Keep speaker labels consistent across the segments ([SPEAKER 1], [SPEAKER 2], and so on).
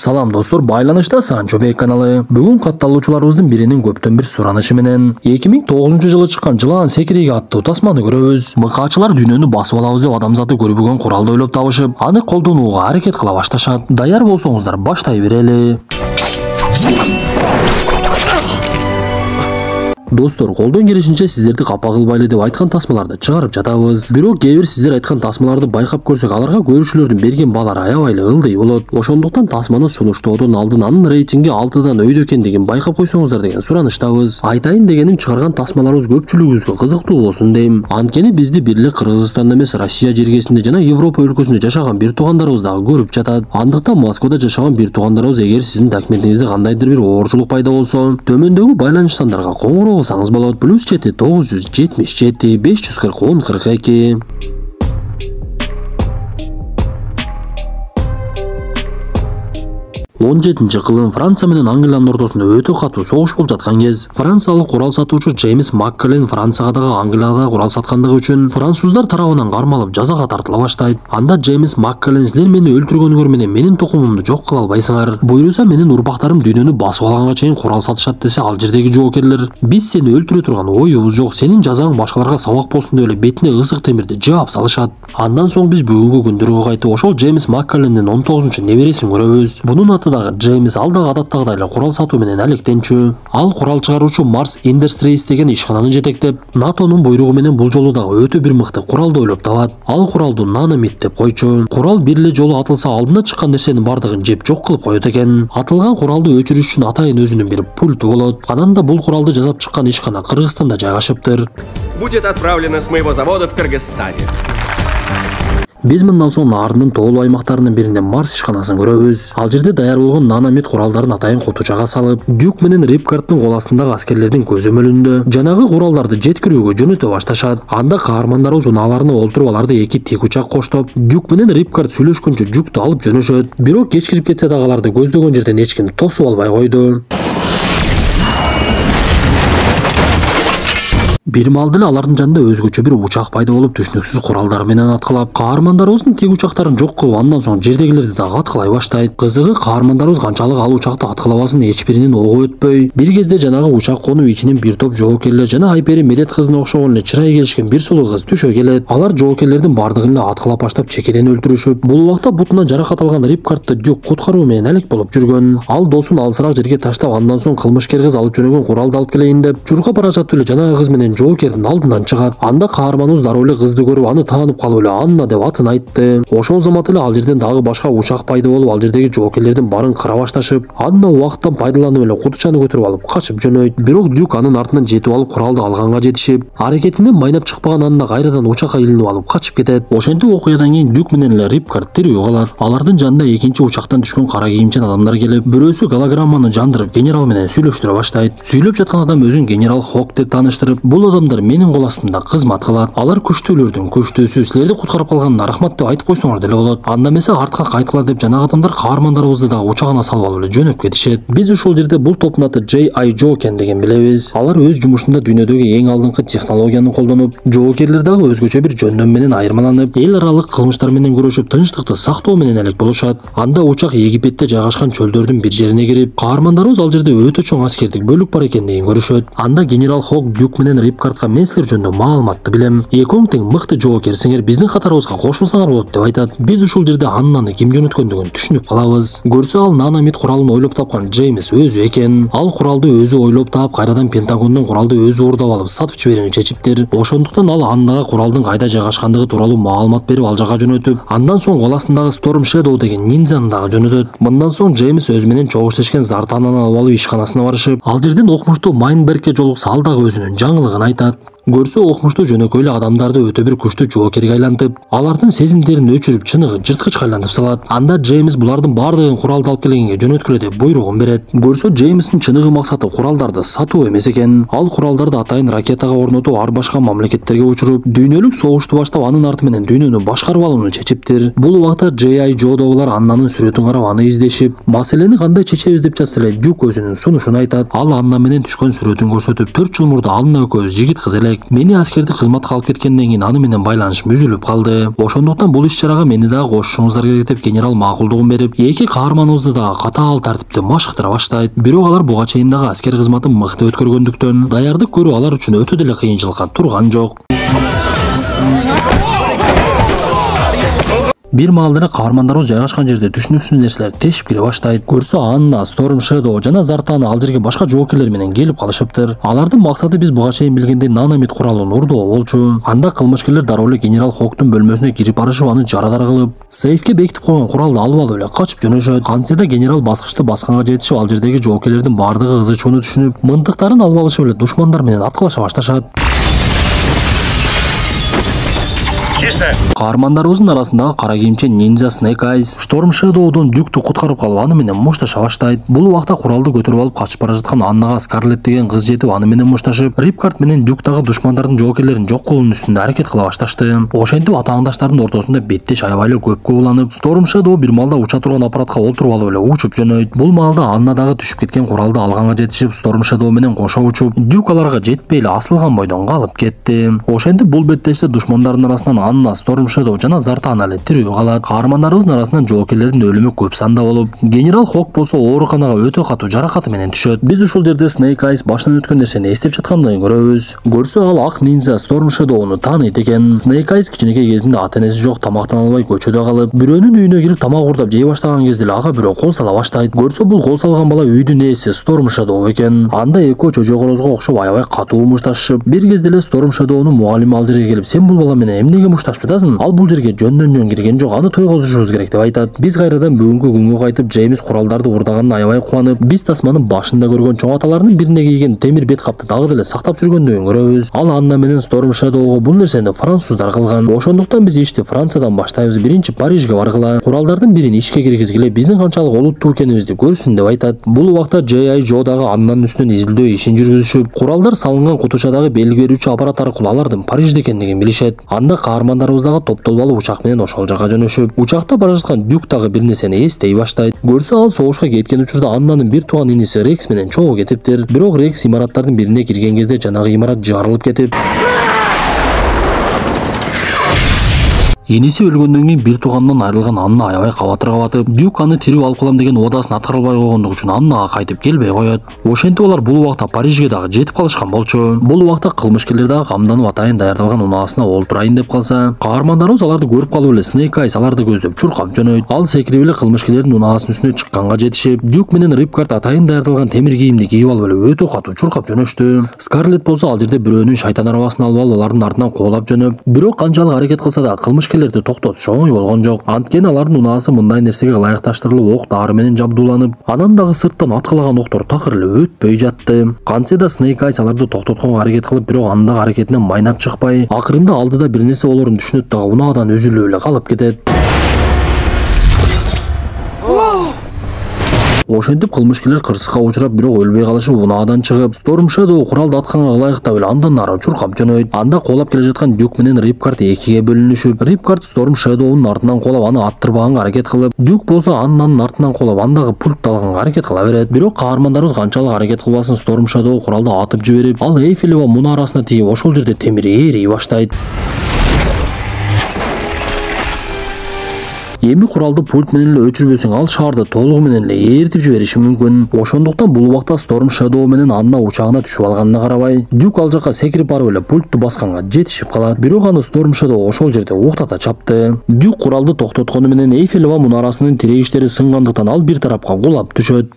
[SPEAKER 1] Салам достор, байланышта Санчо Бек каналы. Бүгүн катталуучуларыбыздын биринин көптөн бир суранышы менен 2009-жылы чыккан Жылаан секириги аттуу тасманы көрөбүз. Мыкаачылар дүйнөнү басып алабыз деп адамзаты көрбөгөн куралды ойлоп табышып, аны колдонууга аракет кыла башташат. Даяр болсоңуздар баштай берели. Достор, колдон келишинче сиздерди капа кылбайлы деп айткан тасмаларды чыгарып жатабыз. Бирок кээ бир сиздер айткан тасмаларды байкап көрсөк, аларга көрүүчүлөрдүн берген баалары аябай эле ылдый болот. Ошондуктан тасманы сунуштоодон алдын анын рейтинги 6дан өйдө экендигин байкап койсоңуздар деген сураныштабыз. Айтайын дегеним, чыгарган тасмаларыбыз көпчүлүгүбүзгө кызыктуу болсун дейм. Анткени бизди бир эле Кыргызстанда эмес, Россия жергесинде жана Европа өлкөсүндө жашаган бир туугандарыбыз дагы көрүп жатат. Андыктан Москвада жашаган бир туугандарыбыз, эгер сиздин документиңизде кандайдыр бир оорчулук пайда болсо, төмөндөгү байланыш сандарга коңгуроо кылсаңыз болот. +7 977 540 1042. 17-кылым Франция менен Англиянын ортосунда өтө катуу согуш болуп жаткан кез, франциялык курал сатуучу Джеймс Макклен Францияга дагы Англияга да курал саткандыгы үчүн француздар тарабынан кармалып жазага тартыла баштайт. Анда Джеймс Макклен: "Силер мени өлтүргөнүңөр менен менин тукумумду жок кыла албайсыңар. Буйруса менин урпактарым дүйнөнү басып алганга чейин курал сатышат" десе, ал жердеги жоокерлер: "Биз сени өлтүрө турган оюбуз жок. Сенин жазаң башкаларга сабак болсун" деп эле бетине ысык темирди жаап салышат. Андан соң биз бүгүнкү күндөргө кайтып ошол Джеймс Маккелендин 19-небересин көрөбүз. Бунун аты дагы Джеймс. Ал дагы адаттагыдай эле курал сатуу менен алектенчү. Ал курал чыгаруучу Mars Industries деген ишкананы жетектеп, НАТОнун буйругу менен бул жолу дагы өтө бир мыкты куралды ойлоп табат. Ал куралды наномит деп койчу. Курал бир эле жолу атылса, алдына чыккан нерсенин бардыгын жеп жок кылып коет экен. Атылган куралды өчүрүш үчүн атайын өзүнүн бир пульту болот. Анан да бул куралды жасап чыккан ишкана Кыргызстанда жайгашыптыр.
[SPEAKER 2] Будет отправлено с моего завода в Кыргызстане.
[SPEAKER 1] Биз мындан соң Наарынын тоолуу аймактарынын биринде Марс ишканасын көрөбүз. Ал жерде даяр болгон наномит куралдарын атайын кутучага салып, Дюк менен Рипкардтын кол астындагы аскерлердин көзөмөлүндө жанагы куралдарды жеткирүүгө жөнөтө башташат. Анда каармандарыбыз унааларына олтуруп, аларды эки тикучак коштоп, Дюк менен Рипкард сүйлөшкөнчө жүктү алып жөнөшөт. Бирок кечкирип кетсе дагы аларды көздөгөн жерден эч ким тосуп албай койду. Бир маалда эле алардын жанында өзгөчө бир учак пайда болуп, түшүнүксүз куралдар менен аткылап, каармандарыбыздын тик учактарын жок кылып, андан соң жердегилерди дагы аткылай баштайт. Кызыгы, каармандарыбыз канчалык ал учакты аткылабасын, эч биринин ого өтпөй, бир кезде жанагы учак конуп, ичинен бир топ жоокерлер жана Айпери Медет кызына окшогон эле чырай келишкен бир сулуу кыз түшө келет. Алар жоокерлердин бардыгын эле аткылап баштап, чекеден өлтүрүшүп, бул убакта бутунан жаракат алган Рипкардты Дюк куткаруу менен алек болуп жүргөн. Ал досун алысыраак жерге таштап, андан соң кылмышкер кыз алып жөнөгөн куралды алып келейин деп, чуркап бара жатып эле жанагы кыз менен жоокердин алдынан чыгат. Анда каарманыбыз дароо эле кызды көрүп, аны таанып калып эле Анна деп атын айтты. Ошол замат эле ал жерден дагы башка учак пайда болуп, ал жердеги жоокерлердин барын кыра башташып, Анна убакыттан пайдаланып эле кутучаны көтөрүп алып качып жөнөйт. Бирок Дюк анын артынан жетип алып, куралды алганга жетишип, аракетинен майнап чыкпаган Анна кайрадан учакка илинип алып качып кетет. Ошентип окуядан кийин Дюк менен эле Рипкард тирүү калат. Алардын жанында экинчи учактан түшкөн кара кийимчен адамдар келип, бирөөсү голограмманы жандырып, генерал менен сүйлөштүрө баштайт. Сүйлөп жаткан адам өзүн генерал Хок деп тааныштырып, бул адамдар менин кол астымда кызмат кылат. Алар күчтүүлөрдүн күчтүүсү, силерди куткарып калганына рахмат деп айтып койсоңор деле болот. Анда эмесе артка кайткыла деп жанагы адамдар каармандарыбызды дагы учагына салып алып эле жөнөп кетишет. Биз ушул жерде бул топтун аты J.I. Joe экендигин билебиз. Алар өз жумушунда дүйнөдөгү эң алдыңкы технологияны колдонуп, жоокерлер дагы өзгөчө бир жөндөм менен айырмаланып, эл аралык кылмыштар менен күрөшүп, тынчтыкты сактоо менен алек болушат. Анда учак Египетте жайгашкан чөлдөрдүн бир жерине кирип, каармандарыбыз ал жерде өтө чоң аскердик бөлүк бар экендигин көрүшөт. Анда генерал Хок Дюк менен Рипкардка: "Мен силер жөнүндө маалыматты билем. Экөөң тең мыкты жоокерсиңер, биздин катарыбызга кошулсаңар болот" деп айтат. Биз ушул жерде Аннаны ким жөнөткөндүгүн түшүнүп калабыз. Көрсө, ал наномит куралын ойлоп тапкан Джеймс өзү экен. Ал куралды өзү ойлоп таап, кайрадан Пентагондон куралды өзү уурдап алып сатып жиберүүнү чечиптир. Ошондуктан ал Аннага куралдын кайда жайгашкандыгы тууралуу маалымат берип, ал жака жөнөтүп, андан соң кол астындагы Storm Shadow деген ниндзяны дагы жөнөтөт. Мындан соң Джеймс өзү менен чогуу иштешкен Зартананы алып алып ишканасына барышып, ал жерден окмуштуу Майнбергке жолукса, ал дагы өзүнүн жаңылыгын айтат. Көрсө, окмуштуу жөнөкөй эле адамдарды өтө бир күчтүү жоокерге айлантып, алардын сезимдерин өчүрүп, чыныгы жырткычка айлантып салат. Анда Джеймс булардын бардыгын куралды алып келгенге жөнөткүлө деп буйругун берет. Көрсө, Джеймстин чыныгы максаты куралдарды сатуу эмес экен. Ал куралдарды атайын ракетага орнотуп, ар башка мамлекеттерге учуруп, дүйнөлүк согушту баштап, анын арты менен дүйнөнү башкарып алууну чечиптир. Бул убакта J.I. Joe'догулар Аннанын сүрөтүн карап, аны издешип, маселени кандай чечебиз деп жатса эле, Дюк өзүнүн сунушун айтат. Ал Анна менен түшкөн сүрөтүн көрсөтүп, 4 жыл мурда Анна экөөбүз жигит кыз элек. керек. Мени аскерди кызматка алып кеткенден кийин аны менен байланышым үзүлүп калды. Ошондуктан бул иш-чарага мени дагы кошушуңуздар керек деп генерал макулдугун берип, эки каарманыбызды дагы катаал тартипте машыктыра баштайт. Бирок алар буга чейин дагы аскер кызматын мыкты өткөргөндүктөн даярдык көрүү алар үчүн өтө деле кыйынчылыкка турган жок. Bir маалдары каармандарыбыз жайгашкан жерде түшүнүксүз нерселер тешип кире баштайт. Көрсө Анна, Storm Shadow жана Zартана ал жерге башка жоокерлер менен келип калышыптыр. Алардын максаты биз буга чейин билгендей наномит куралын урдоо болчу. Анда кылмышкерлер дароо эле генерал Хоктун бөлмөсүнө кирип барышып аны жарадар кылып, сейфке бекитип койгон куралды алып эле качып жөнөшөт. Кантсе генерал баскычты басканга жетишип ал жердеги жоокерлердин бардыгы кызы чууну түшүнүп, мынтыктарын алып алышып эле душмандар менен аткылаша башташат. Каармандарыбыздын арасындагы кара кийимче ниндзя Snake Eyes Storm Shadow'дун Дюкту куткарып калып аны менен мушташа баштайт. Бул убакта куралды көтөрүп алып качып бара жаткан Аннага Скарлетт деген кыз жетип аны менен мушташып, Ripcord менен Дюктагы душмандардын жоокерлерин жок кылуунун үстүндө аракет кыла башташты. Ошентип атааңдаштардын ортосунда беттеш аябай эле көпкө уланып, Storm Shadow бир маалда уча турган аппаратка олтуруп алып эле учуп жөнөйт. Бул маалда Анна дагы түшүп кеткен куралды алганга жетишип, Storm Shadow менен кошо учуп, Дюк аларга жетпей эле асылган бойдон калып кетти. Ошентип бул беттеште душмандардын арасынан Анна, Storm Shadow жана Зартана эле тирүү калат. Каармандарыбыздын арасынан жоокерлердин өлүмү көп санда болуп, генерал Хок болсо ооруканага өтө катуу жаракаты менен түшөт. Биз ушул жерде Snake Eyes башынан өткөн нерсени эстеп жаткандыгын көрөбүз. Көрсө ал ак ниндзя Storm Shadow'ну тааныйт экен. Snake Eyes кичинекей кезинде ата-энеси жок, тамактана албай көчөдө калып, бирөөнүн үйүнө кирип тамак уурдап жей баштаган кезде эле ага бирөө кол сала баштайт. Көрсө бул кол салган бала үйдүн ээси Storm Shadow экен. Анда экөө чөжө корозго окшоп аябай катуу мушташышып, бир кезде эле Storm Shadow'нун мугалими ал жерге келип, "Сен бул бала менен эмнеге мушташып жатасың? Ал бул жерге жөндөн жөн кирген жок, аны тойгозушубуз керек" деп айтат. Биз кайрадан бүгүнкү күнгө кайтып, Джеймс куралдарды урдаганына аябай кубанып, биз тасманын башында көргөн чоң аталарынын бирине кийген темир бет капты дагы деле сактап жүргөндүгүн көрөбүз. Ал Анна менен Storm Shadow'го бул нерсени француздар кылган. Ошондуктан биз ишти Франциядан баштайбыз, биринчи Парижге баргыла. Куралдардын бирин ишке киргизгиле, биздин канчалык олуттуу экенибизди көрсүн деп айтат. Бул убакта J.I. Joe дагы Аннанын үстүнөн изилдөө ишин жүргүзүшүп, куралдар салынган кутучадагы белги берүүчү аппарат аркылуу алардын Парижде экендигин билишет. Анда каармандарыбыз дагы топтолуп учак менен ошол жака жөнөшүп, учакта бара жаткан Дюк дагы бир нерсени эстей баштайт. Көрсө ал согушка кеткен учурда Аннанын бир тууган иниси Рекс менен чогуу кетиптир. Бирок Рекс имараттардын бирине кирген кезде жанагы имарат жарылып кетип, Иниси өлгөндөн кийин бир туугандан айрылган Анна аябай кабатырга батып, Дюк аны тирүү алып калам деген уадасын аткара албай койгондугу үчүн Аннага кайтып келбей коет. Ошентип алар бул убакта Парижге дагы жетип калышкан болчу. Бул убакта кылмышкерлер дагы камданып атайын даярдалган унаасына олтурайын деп калса, каармандарыбыз аларды көрүп калып эле Snake Eyes аларды көздөп чуркап жөнөйт. Ал секирип эле кылмышкерлердин унаасынын үстүнө чыкканга жетишип, Дюк менен Ripcord атайын даярдалган темир кийимди кийип алып эле өтө катуу чуркап жөнөштү. Скарлетт болсо ал жерде бирөөнүн шайтан арабасын алып алардын артынан куулап жөнөп, бирок канчалык аракет кылса да кылмышкерлерди токтотуш оңой болгон жок. Анткени алардын унаасы мындай нерсеге ылайыкташтырылып ок дары менен жабдууланып, анан дагы сырттан аткылаган октор такыр эле өтпөй жатты. Кантсе да Snake Eyes аларды токтотконго аракет кылып, бирок андагы аракетинен майнап чыкпай, акырында алдыда бир нерсе болорун түшүнөт дагы унаадан үзүлүп эле калып кетет. Ошентип кылмышкерлер кырсыкка учурап, бирок өлбөй калышып унаадан чыгып, Storm Shadow куралды атканга ылайыктап эле андан ары чуркап жөнөйт. Анда куулап келе жаткан Дюк менен Ripcord экиге бөлүнүшүп, Ripcord Storm Shadow'нун артынан куулап аны аттырбаганга аракет кылып, Дюк болсо Аннанын артынан куулап андагы пультты алганга аракет кыла берет. Бирок каармандарыбыз канчалык аракет кылбасын, Storm Shadow куралды атып жиберип, ал Эйфелева мунарасына тийип, ошол жерде темир ээрий баштайт. Эми куралды пульт менен эле өчүрбөсөң, ал шаарды толугу менен эле ээритип жибериши мүмкүн. Ошондуктан бул убакта Storm Shadow менен Анна учагына түшүп алганына карабай, Дюк ал жака секирип барып эле пультту басканга жетишип калат. Бирок аны Storm Shadow ошол жерде уктата чапты. Дюк куралды токтоткону менен Эйфелева мунарасынын тирегиштери сынгандыктан ал бир тарапка кулап түшөт.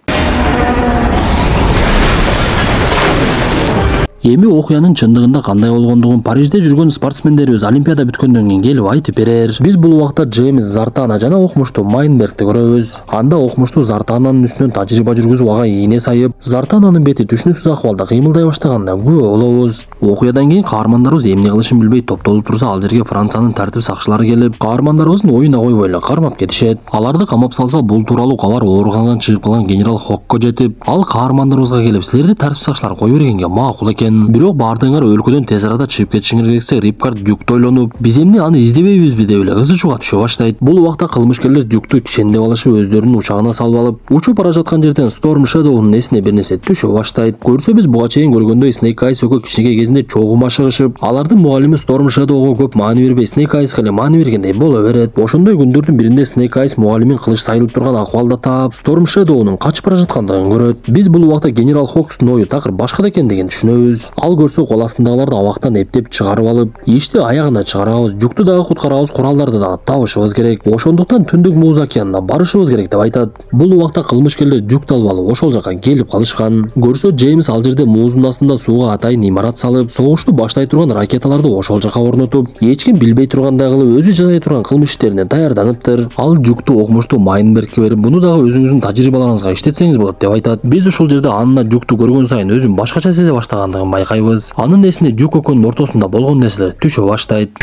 [SPEAKER 1] Эми окуянын чындыгында кандай болгондугун Парижде жүргөн спортсмендерибиз Олимпиада бүткөндөн кийин келип айтып берер. Биз бул убакта Джеймс, Зартана жана окумуштуу Майнбергди көрөбүз. Анда окумуштуу Зартананын үстүнөн тажрыйба жүргүзүп, ага ийне сайып, Зартананын бети түшүнүксүз акыбалда кыймылдай баштаганына күбө болобуз. Окуядан кийин каармандарыбыз эмне кылышын билбей топтолуп турса, ал жерге Франциянын тартип сакчылары келип, каармандарыбыздын оюна койбой эле кармап кетишет. Аларды камап салса, бул тууралуу кабар ооруканадан чыгып калган генерал Хокко жетип, ал каармандарыбызга келип, силерди тартип сакчылар кое бергенге макул экен. Бирок баардыгыңар өлкөдөн тез арада чыгып кетишиңер керексе, Рипкард Дюкты ойлонуп, биз эмне аны издебейбизби деп эле ызы-чууга түшө баштайт. Бул убакта кылмышкерлер Дюкту кишендеп алышып, өздөрүнүн учагына салып алып, учуп бара жаткан жерден Storm Shadow'нун эсине бир нерсе түшө баштайт. Көрсөбүз буга чейин көргөндөй Snake Eyes экөө кичинекей кезинде чогуу машыгышып, алардын мугалими Storm Shadow'га көп маани бербей, Snake Eyes эле маани бергендей боло берет. Ошондой күндөрдүн биринде Snake Eyes мугалимин кылыч сайылып турган акыбалда таап, Storm Shadow'нун качып бара жаткандыгын көрөт. Биз бул убакта генерал Хокстун ою такыр башка экендигин түшүнөбүз. Ал көрсө кол астындагыларды абактан эптеп чыгарып алып, ишти аягына чыгарабыз, Дюкту дагы куткарабыз, куралдарды дагы табышыбыз керек. Ошондуктан Түндүк Муз океанына барышыбыз керек деп айтат. Бул убакта кылмышкерлер Дюкту алып алып ошол жака келип калышкан. Көрсө Джеймс ал жерде муздун астында сууга атайын имарат салып, согушту баштай турган ракеталарды ошол жака орнотуп, эч ким билбей тургандай кылып өзү жасай турган кылмыш иштерине даярданыптыр. Ал Дюкту окумуштуу Майнбергке берип, буну дагы өзүңүздүн тажрыйбаларыңызга иштетсеңиз болот деп айтат. Биз ушул жерде Анна Дюкту көргөн сайын өзүн башкача сезе баштагандыгын байкайбыз. Анын эсине Дюк экөөнүн ортосунда болгон нерселер түшө баштайт.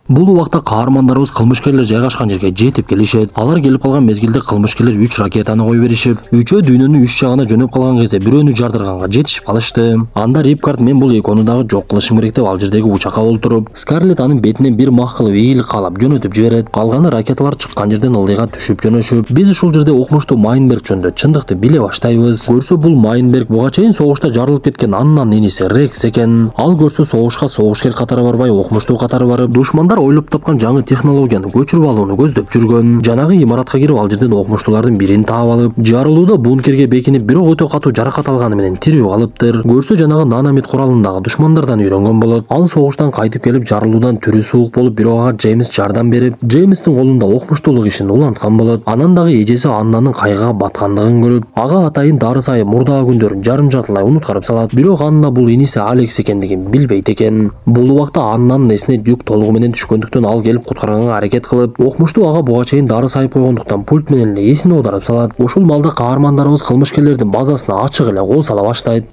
[SPEAKER 1] Бул убакта каармандарыбыз кылмышкерлер жайгашкан жерге жетип келишет. Алар келип калган мезгилде кылмышкерлер 3 ракетаны кое беришип, үчөө дүйнөнүн 3 жагына жөнөп калган кезде бирөөнү жардырганга жетишип калышты. Анда Рипкард мен бул экөөнү дагы жок кылышым керек деп ал жердеги учакка олтуруп, Скарлетт анын бетинен бир мах кылып ийгилик каалап жөнөтүп жиберет. Калганы ракеталар чыккан жерден ылдыйга түшүп жөнөшүп, биз ушул жерде окумуштуу Майнберг жөнүндө чындыкты биле баштайбыз. Көрсө бул Майнберг буга чейин согушта жарылып кеткен Аннанын иниси Рекс экен. Ал көрсө согушка согушкер катары барбай, окумуштуу катары барып, душмандар ойлоп тапкан жаңы технологияны көчүрүп алууну көздөп жүргөн. Жанагы имаратка кирип ал жерден окумуштуулардын бирин таап алып, жарылууда бункерге бекинип, бирок өтө катуу жаракат алганы менен тирүү калыптыр. Көрсө жанагы наномет куралындагы душмандардан үйрөнгөн болот. Ал согуштан кайтып келип жарылуудан түрү суук болуп, бирок ага Джеймс жардам берип, Джеймстин колунда окумуштуулук ишин уланткан болот. Анан дагы эжеси Аннанын кайгыга баткандыгын көрүп, ага атайын дары сайып мурдагы күндөрүн жарым жартылай унуткарып салат. Бирок Анна бул иниси Алекс экендигин билбейт экен. Бул убакта Аннанын эсине Дюк толугу менен түшкөндүктөн ал келип куткарганга аракет кылып, окумуштуу ага буга чейин дары сайып койгондуктан пульт менен эле эсин оодарып салат. Ушул малда каармандарыбыз кылмышкерлердин базасына ачык эле кол сала баштайт.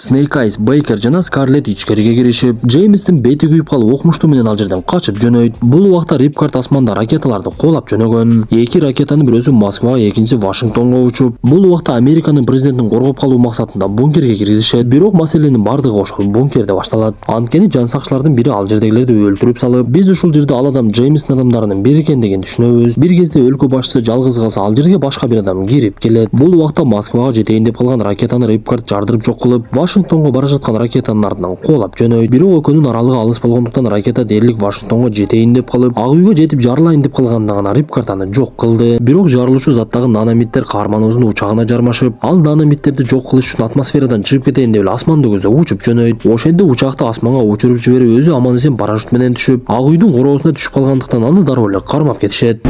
[SPEAKER 1] Snake Eyes, Бейкер жана Скарлетт ичкериге киришип, Джеймстин бети күйүп калып окумуштуу менен ал жерден качып жөнөйт. Бул убакта Рипкард асманда ракеталарды колап жөнөгөн. Эки ракетанын бирөөсү Москвага, экинчиси Вашингтонго учуп, бул убакта Американын президентин коргоп калуу максатында бункерге киргизишет. Бирок маселенин бардыгы ошол бункерде башталат. Анткени жан сакчылардын бири ал жердегилерди өлтүрүп салып, биз ушул жерде ал адам Джеймстин адамдарынын бири экендигин түшүнөбүз. Бир кезде өлкө башчысы жалгыз калса, ал жерге башка бир адам кирип келет. Бул убакта Москвага жетейин деп калган ракетаны Рипкард жардырып жок кылып, Вашингтонго бара жаткан ракетанын артынан колап жөнөйт. Бирок экөөнүн аралыгы алыс болгондуктан ракета дээрлик Вашингтонго жетейин деп калып, ак үйгө жетип жарылайын деп калганда гана Рипкард аны жок кылды. Бирок жарылуучу заттагы наномиттер каарманыбыздын учагына жармашып, ал наномиттерди жок кылыш үчүн атмосферадан чыгып кетейин деп эле асманды көздөп учуп жөнөйт. Ошентип учакты асманга учуруп жиберип, өзү аман эсен парашют менен түшүп, ак үйдүн короосуна түшүп калгандыктан аны дароо эле кармап кетишет.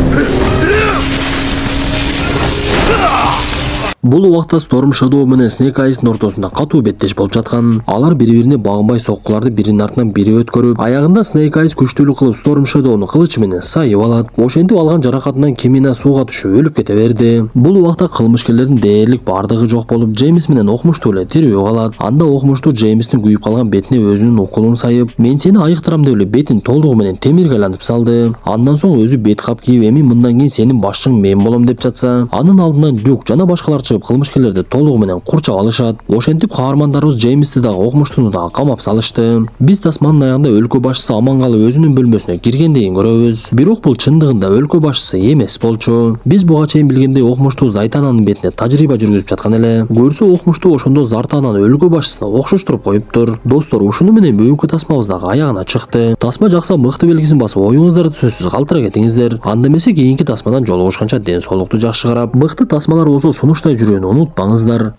[SPEAKER 1] Бул убакта Storm Shadow менен Snake Eyes'ин ортосунда катуу беттеш болуп жаткан. Алар бири-бирине багынбай соккуларды биринин артынан бири өткөрүп, аягында Snake Eyes күчтүүлүк кылып Storm Shadow'ну кылычы менен сайып алат. Ошентип алган жаракатынан кемина сууга түшүп өлүп кете берди. Бул убакта кылмышкерлердин дээрлик бардыгы жок болуп, Джеймс менен окумуштуу эле тирүү калат. Анда окумуштуу Джеймстин күйүп калган бетине өзүнүн укулун сайып, мен сени айыктырам деп эле бетин толугу менен темирге айлантып салды. Андан соң өзү бет кап кийип, эми мындан кийин сенин башчың мен болом деп жатса, анын алдынан Дюк жана башкалар кылмышкерлерди толугу менен курчап алышат. Ошентип каармандарыбыз Джеймсти дагы окумуштууну дагы камап салышты. Биз тасманын аягында өлкө башчысы аман калып өзүнүн бөлмөсүнө киргендейин көрөбүз. Бирок бул чындыгында өлкө башчысы эмес болчу. Биз буга чейин билгендей окумуштуу Зайтананын бетине тажрыйба жүргүзүп жаткан эле. Көрсө окумуштуу ошондо Зартананы өлкө башчысына окшоштуруп коюптур. Достор, ушуну менен бүгүнкү тасмабыз дагы аягына чыкты. Тасма жакса мыкты белгисин басып, оюңуздарды сөзсүз калтыра кетиңиздер. Анда эмесе кийинки тасмадан жолугушканча ден соолукту жакшы карап, мыкты тасмалар болсо сунуштай жүрүүнү унутпаңыздар.